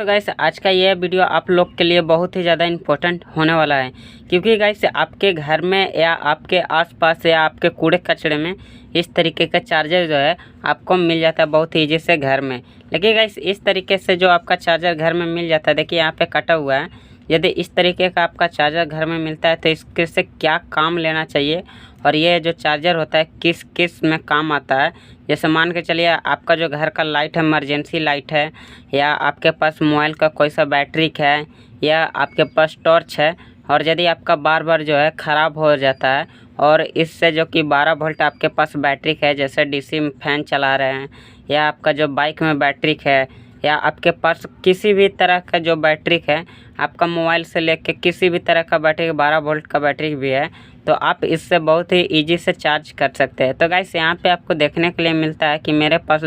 तो गाइस आज का ये वीडियो आप लोग के लिए बहुत ही ज़्यादा इम्पोर्टेंट होने वाला है, क्योंकि गाइस आपके घर में या आपके आसपास या आपके कूड़े कचरे में इस तरीके का चार्जर जो है आपको मिल जाता है बहुत ईजी से घर में। लेकिन गाइस इस तरीके से जो आपका चार्जर घर में मिल जाता है, देखिए यहाँ पे कटा हुआ है। यदि इस तरीके का आपका चार्जर घर में मिलता है तो इसके से क्या काम लेना चाहिए और ये जो चार्जर होता है किस किस में काम आता है। जैसे मान के चलिए आपका जो घर का लाइट है, इमरजेंसी लाइट है, या आपके पास मोबाइल का कोई सा बैटरी है, या आपके पास टॉर्च है, और यदि आपका बार बार जो है ख़राब हो जाता है और इससे जो कि 12 वोल्ट आपके पास बैटरी है, जैसे डीसी फैन चला रहे हैं, या आपका जो बाइक में बैटरी है, या आपके पास किसी भी तरह का जो बैटरी है, आपका मोबाइल से लेके किसी भी तरह का बैटरी 12 वोल्ट का बैटरी भी है, तो आप इससे बहुत ही इजी से चार्ज कर सकते हैं। तो गाइस यहाँ पे आपको देखने के लिए मिलता है कि मेरे पास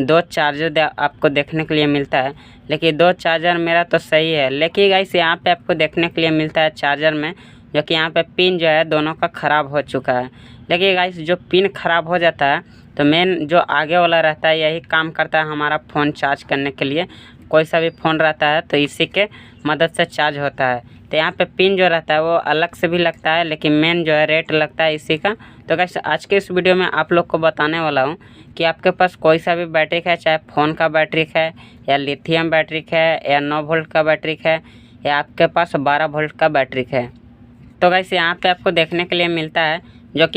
2 चार्जर आपको देखने के लिए मिलता है, लेकिन 2 चार्जर मेरा तो सही है। लेकिन गाइस यहाँ पे आपको देखने के लिए मिलता है चार्जर में जो कि यहाँ पे पिन जो है दोनों का ख़राब हो चुका है। लेकिन गाइस जो पिन ख़राब हो जाता है तो मेन जो आगे वाला रहता है यही काम करता है हमारा फ़ोन चार्ज करने के लिए। कोई सा भी फ़ोन रहता है तो इसी के मदद से चार्ज होता है। तो यहाँ पे पिन जो रहता है वो अलग से भी लगता है, लेकिन मेन जो है रेट लगता है इसी का। तो गाइस आज के इस वीडियो में आप लोग को बताने वाला हूँ कि आपके पास कोई सा भी बैटरी है, चाहे फ़ोन का बैटरी है, या लिथियम बैटरी है, या 9 वोल्ट का बैटरी है, या आपके पास 12 वोल्ट का बैटरी है। तो गाइस यहाँ पे आपको देखने के लिए मिलता है जो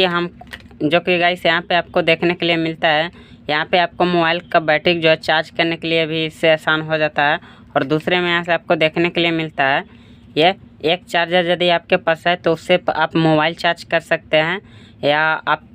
कि गाइस यहाँ पे आपको देखने के लिए मिलता है। यहाँ पे आपको मोबाइल का बैटरी जो है चार्ज करने के लिए भी इससे आसान हो जाता है। और दूसरे में यहाँ से आपको देखने के लिए मिलता है ये एक चार्जर यदि आपके पास है तो उससे आप मोबाइल चार्ज कर सकते हैं, या आप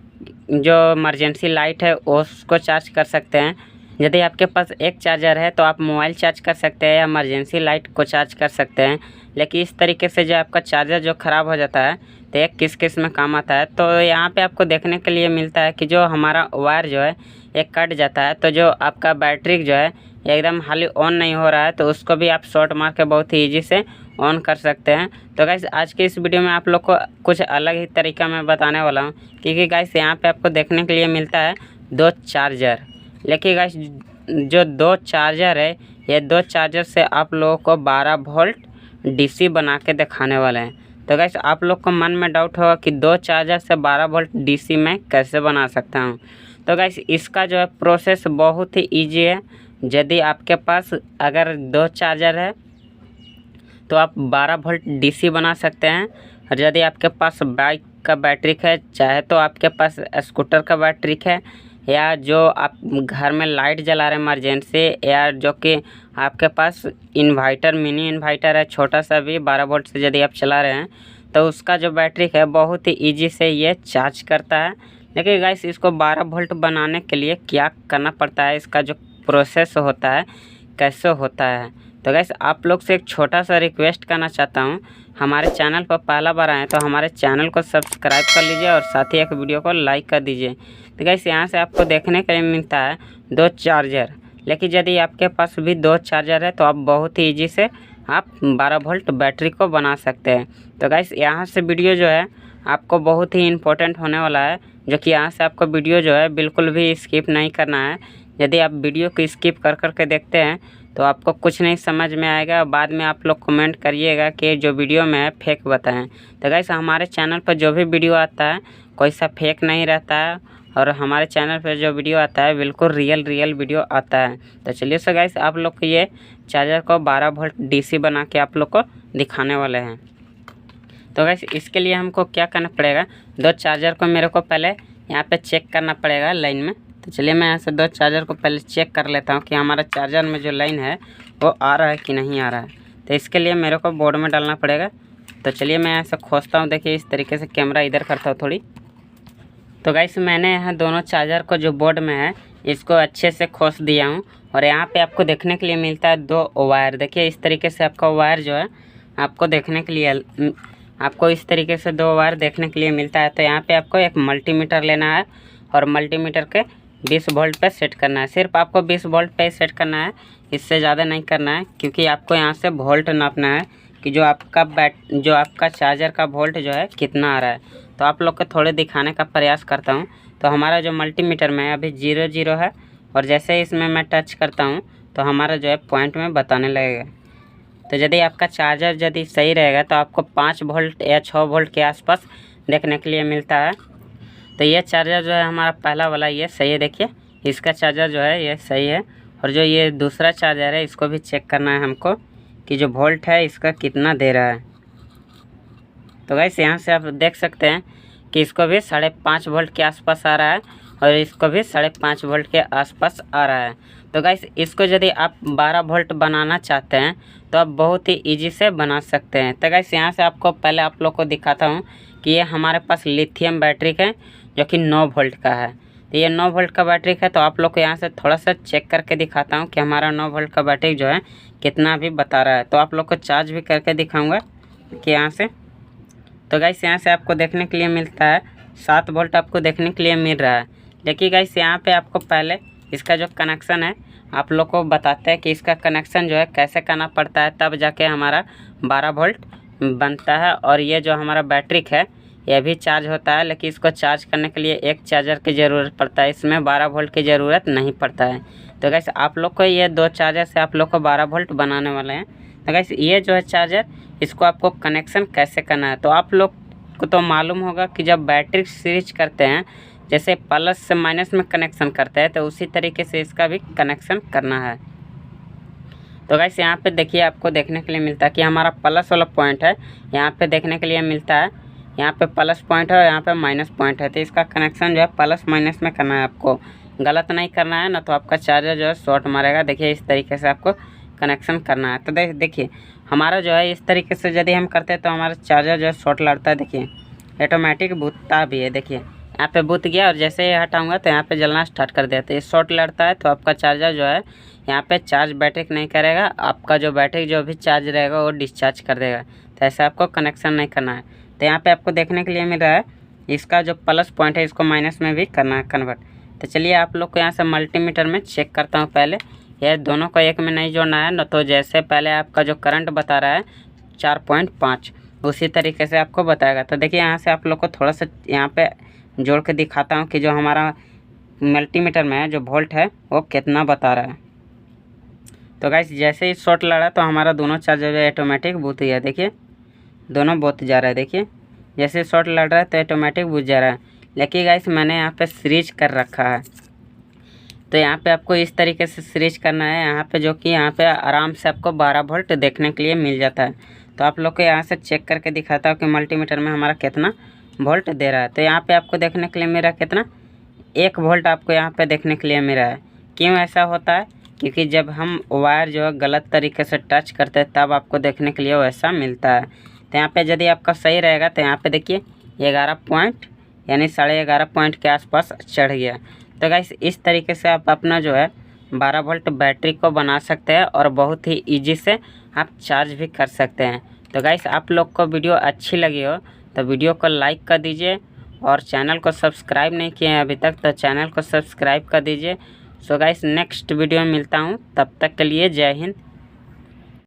जो इमरजेंसी लाइट है उसको चार्ज कर सकते हैं। यदि आपके पास एक चार्जर है तो आप मोबाइल चार्ज कर सकते हैं या इमरजेंसी लाइट को चार्ज कर सकते हैं। लेकिन इस तरीके से जो आपका चार्जर जो ख़राब हो जाता है तो एक किस किस में काम आता है। तो यहाँ पे आपको देखने के लिए मिलता है कि जो हमारा वायर जो है एक कट जाता है, तो जो आपका बैटरी जो है एकदम हाली ऑन नहीं हो रहा है, तो उसको भी आप शॉर्ट मार के बहुत ही ईजी से ऑन कर सकते हैं। तो गाइस आज के इस वीडियो में आप लोग को कुछ अलग ही तरीका मैं बताने वाला हूँ, क्योंकि गाइस यहाँ पे आपको देखने के लिए मिलता है 2 चार्जर। लेकिन गाइस जो 2 चार्जर है ये 2 चार्जर से आप लोगों को 12 वोल्ट डीसी बना के दिखाने वाले हैं। तो गाइस आप लोग को मन में डाउट होगा कि 2 चार्जर से 12 वोल्ट डीसी मैं कैसे बना सकता हूँ। तो गाइस इसका जो है प्रोसेस बहुत ही ईजी है। यदि आपके पास अगर 2 चार्जर है तो आप 12 वोल्ट डीसी बना सकते हैं। और यदि आपके पास बाइक का बैटरी है, चाहे तो आपके पास स्कूटर का बैटरी है, या जो आप घर में लाइट जला रहे हैं इमरजेंसी, या जो कि आपके पास इन्वर्टर मिनी इन्वर्टर है छोटा सा भी 12 वोल्ट से यदि आप चला रहे हैं, तो उसका जो बैटरी है बहुत ही ईजी से ये चार्ज करता है। लेकिन गाइस इसको 12 वोल्ट बनाने के लिए क्या करना पड़ता है, इसका जो प्रोसेस होता है कैसे होता है। तो गाइस आप लोग से एक छोटा सा रिक्वेस्ट करना चाहता हूँ, हमारे चैनल पर पहला बार आए तो हमारे चैनल को सब्सक्राइब कर लीजिए और साथ ही एक वीडियो को लाइक कर दीजिए। तो गाइस यहाँ से आपको देखने के लिए मिलता है 2 चार्जर। लेकिन यदि आपके पास भी 2 चार्जर है तो आप बहुत ही ईजी से आप 12 वोल्ट बैटरी को बना सकते हैं। तो गाइस यहाँ से वीडियो जो है आपको बहुत ही इम्पोर्टेंट होने वाला है, जो कि यहाँ से आपको वीडियो जो है बिल्कुल भी स्किप नहीं करना है। यदि आप वीडियो को स्किप कर कर के देखते हैं तो आपको कुछ नहीं समझ में आएगा, बाद में आप लोग कमेंट करिएगा कि जो वीडियो में है फेक बताएं। तो गाइस हमारे चैनल पर जो भी वीडियो आता है कोई सा फेक नहीं रहता है, और हमारे चैनल पर जो वीडियो आता है बिल्कुल रियल वीडियो आता है। तो चलिए सो गाइस आप लोग को ये चार्जर को 12 वोल्ट डीसी बना के आप लोग को दिखाने वाले हैं। तो गाइस इसके लिए हमको क्या करना पड़ेगा, 2 चार्जर को मेरे को पहले यहाँ पे चेक करना पड़ेगा लाइन में। तो चलिए मैं यहाँ से 2 चार्जर को पहले चेक कर लेता हूँ कि हमारा चार्जर में जो लाइन है वो आ रहा है कि नहीं आ रहा है। तो इसके लिए मेरे को बोर्ड में डालना पड़ेगा। तो चलिए मैं यहाँ से खोजता हूँ, देखिए इस तरीके से कैमरा इधर करता हूँ थोड़ी। तो गाइस मैंने यहाँ दोनों चार्जर को जो बोर्ड में है इसको अच्छे से खोस दिया हूँ, और यहाँ पे आपको देखने के लिए मिलता है 2 वायर। देखिए इस तरीके से आपका वायर जो है आपको देखने के लिए आपको इस तरीके से 2 वायर देखने के लिए मिलता है। तो यहाँ पे आपको एक मल्टीमीटर लेना है और मल्टीमीटर के 20 वोल्ट पे सेट करना है। सिर्फ आपको 20 वोल्ट पे सेट करना है, इससे ज़्यादा नहीं करना है, क्योंकि आपको यहाँ से वोल्ट नापना है कि जो आपका चार्जर का वोल्ट जो है कितना आ रहा है। तो आप लोग को थोड़े दिखाने का प्रयास करता हूँ। तो हमारा जो मल्टीमीटर में अभी 0 0 है, और जैसे ही इसमें मैं टच करता हूँ तो हमारा जो है पॉइंट में बताने लगेगा। तो यदि आपका चार्जर यदि सही रहेगा तो आपको 5 वोल्ट या 6 वोल्ट के आसपास देखने के लिए मिलता है। तो ये चार्जर जो है हमारा पहला वाला ये सही है, देखिए इसका चार्जर जो है ये सही है। और जो ये दूसरा चार्जर है इसको भी चेक करना है हमको कि जो वोल्ट है इसका कितना दे रहा है। तो गाइस यहाँ से आप देख सकते हैं कि इसको भी 5.5 वोल्ट के आसपास आ रहा है और इसको भी 5.5 वोल्ट के आसपास आ रहा है। तो गाइस इसको यदि आप 12 वोल्ट बनाना चाहते हैं तो आप बहुत ही इजी से बना सकते हैं। तो गाइस यहाँ से आपको पहले आप लोग को दिखाता हूँ कि ये हमारे पास लिथियम बैटरी है जो कि 9 वोल्ट का है। तो ये 9 वोल्ट का बैटरी है। तो आप लोग को यहाँ से थोड़ा सा चेक करके दिखाता हूँ कि हमारा 9 वोल्ट का बैटरी जो है कितना भी बता रहा है। तो आप लोग को चार्ज भी करके दिखाऊँगा कि यहाँ से। तो गाइस यहाँ से आपको देखने के लिए मिलता है 7 वोल्ट आपको देखने के लिए मिल रहा है। लेकिन गाइस यहाँ पे आपको पहले इसका जो कनेक्शन है आप लोग को बताते हैं कि इसका कनेक्शन जो है कैसे करना पड़ता है, तब जाके हमारा 12 वोल्ट बनता है। और ये जो हमारा बैटरी है यह भी चार्ज होता है, लेकिन इसको चार्ज करने के लिए एक चार्जर की ज़रूरत पड़ता है, इसमें 12 वोल्ट की ज़रूरत नहीं पड़ता है। तो गाइस आप लोग को ये 2 चार्जर से आप लोग को 12 वोल्ट बनाने वाले हैं। तो गाइस ये जो है चार्जर इसको आपको कनेक्शन कैसे करना है, तो आप लोग को तो मालूम होगा कि जब बैटरी स्विच करते हैं जैसे प्लस से माइनस में कनेक्शन करते हैं तो उसी तरीके से इसका भी कनेक्शन करना है। तो गाइस यहाँ पे देखिए आपको देखने के लिए मिलता है कि हमारा प्लस वाला पॉइंट है, यहाँ पे देखने के लिए मिलता है, यहाँ पे प्लस पॉइंट है और यहाँ पे माइनस पॉइंट है। तो इसका कनेक्शन जो है प्लस माइनस में करना है, आपको गलत नहीं करना है ना, तो आपका चार्जर जो है शॉर्ट मारेगा। देखिए इस तरीके से आपको कनेक्शन करना है। तो देखिए हमारा जो है इस तरीके से यदि हम करते हैं तो हमारा चार्जर जो है शॉर्ट लड़ता है। देखिए ऑटोमेटिक बूतता भी है, देखिए यहाँ पे बूत गया और जैसे ही हटाऊंगा तो यहाँ पे जलना स्टार्ट कर देता है। ये शॉर्ट लड़ता है तो आपका चार्जर जो है यहाँ पे चार्ज बैटरी नहीं करेगा, आपका जो बैटरी जो भी चार्ज रहेगा वो डिस्चार्ज कर देगा। तो ऐसे आपको कनेक्शन नहीं करना है। तो यहाँ पे आपको देखने के लिए मिल रहा है इसका जो प्लस पॉइंट है इसको माइनस में भी करना है कन्वर्ट। तो चलिए आप लोग को यहाँ से मल्टीमीटर में चेक करता हूँ। पहले यह दोनों को एक में नहीं जोड़ना है न, तो जैसे पहले आपका जो करंट बता रहा है 4.5 उसी तरीके से आपको बताएगा। तो देखिए यहाँ से आप लोग को थोड़ा सा यहाँ पे जोड़ के दिखाता हूँ कि जो हमारा मल्टीमीटर में जो वोल्ट है वो कितना बता रहा है। तो गाइस जैसे ही शॉर्ट लड़ा तो हमारा दोनों चार्जर जो ऑटोमेटिक बूत गया, देखिए दोनों बूत जा रहा है। देखिए जैसे शॉर्ट लड़ रहा है तो ऑटोमेटिक बूत जा रहा है। लेकिन गाइस मैंने यहाँ पे सीरीज कर रखा है, तो यहाँ पे आपको इस तरीके से सीरीज करना है यहाँ पे, जो कि यहाँ पे आराम से आपको 12 वोल्ट देखने के लिए मिल जाता है। तो आप लोग को यहाँ से चेक करके दिखाता हूँ कि मल्टीमीटर में हमारा कितना वोल्ट दे रहा है। तो यहाँ पे आपको देखने के लिए मेरा कितना 1 वोल्ट आपको यहाँ पे देखने के लिए मिल रहा है। क्यों ऐसा होता है, क्योंकि जब हम वायर जो है गलत तरीके से टच करते हैं तब आपको देखने के लिए वैसा मिलता है। तो यहाँ पे यदि आपका सही रहेगा तो यहाँ पे देखिए 11 पॉइंट यानी 11.5 पॉइंट के आसपास चढ़ गया। तो गाइस इस तरीके से आप अपना जो है 12 वोल्ट बैटरी को बना सकते हैं और बहुत ही इजी से आप चार्ज भी कर सकते हैं। तो गाइस आप लोग को वीडियो अच्छी लगी हो तो वीडियो को लाइक कर दीजिए और चैनल को सब्सक्राइब नहीं किए हैं अभी तक तो चैनल को सब्सक्राइब कर दीजिए। सो गाइस नेक्स्ट वीडियो में मिलता हूँ, तब तक के लिए जय हिंद।